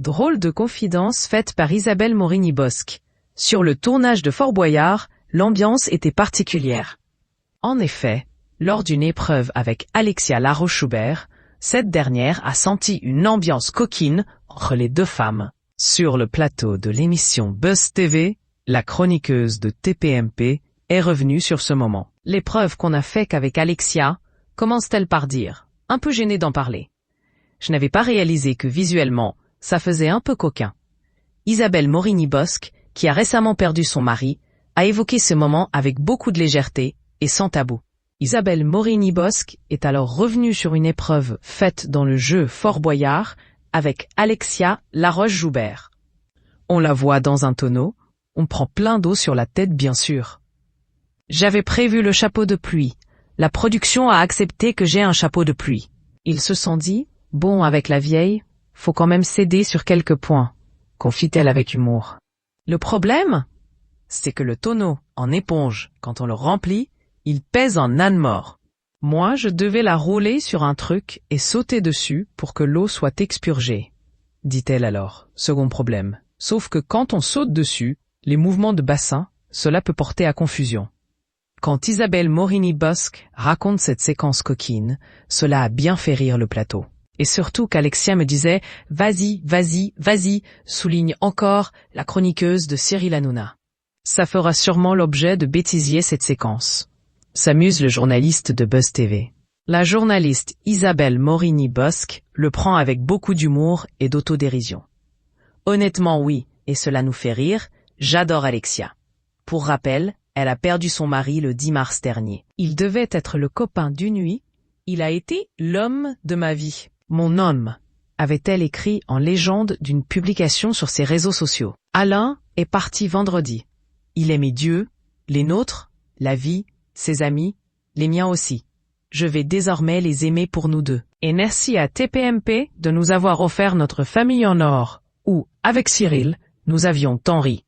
Drôle de confidence faite par Isabelle Morini-Bosc. Sur le tournage de Fort Boyard, l'ambiance était particulière. En effet, lors d'une épreuve avec Alexia Laroche-Joubert, cette dernière a senti une ambiance coquine entre les deux femmes. Sur le plateau de l'émission Buzz TV, la chroniqueuse de TPMP est revenue sur ce moment. L'épreuve qu'on a faite qu'avec Alexia, commence-t-elle par dire, un peu gênée d'en parler. Je n'avais pas réalisé que visuellement, ça faisait un peu coquin. Isabelle Morini-Bosc, qui a récemment perdu son mari, a évoqué ce moment avec beaucoup de légèreté et sans tabou. Isabelle Morini-Bosc est alors revenue sur une épreuve faite dans le jeu Fort Boyard avec Alexia Laroche-Joubert. On la voit dans un tonneau, on prend plein d'eau sur la tête bien sûr. J'avais prévu le chapeau de pluie. La production a accepté que j'ai un chapeau de pluie. Ils se sont dit, bon avec la vieille, faut quand même céder sur quelques points, confie-t-elle avec humour. Le problème, c'est que le tonneau, en éponge, quand on le remplit, il pèse en âne mort. Moi, je devais la rouler sur un truc et sauter dessus pour que l'eau soit expurgée, dit-elle alors. Second problème. Sauf que quand on saute dessus, les mouvements de bassin, cela peut porter à confusion. Quand Isabelle Morini-Bosc raconte cette séquence coquine, cela a bien fait rire le plateau. Et surtout qu'Alexia me disait « Vas-y, vas-y, vas-y », souligne encore la chroniqueuse de Cyril Hanouna. Ça fera sûrement l'objet de bêtisier cette séquence. S'amuse le journaliste de Buzz TV. La journaliste Isabelle Morini-Bosc le prend avec beaucoup d'humour et d'autodérision. Honnêtement oui, et cela nous fait rire, j'adore Alexia. Pour rappel, elle a perdu son mari le 10 mars dernier. Il devait être le copain d'une nuit, il a été l'homme de ma vie. Mon homme, avait-elle écrit en légende d'une publication sur ses réseaux sociaux. Alain est parti vendredi. Il aimait Dieu, les nôtres, la vie, ses amis, les miens aussi. Je vais désormais les aimer pour nous deux. Et merci à TPMP de nous avoir offert notre famille en or, où, avec Cyril, nous avions tant ri.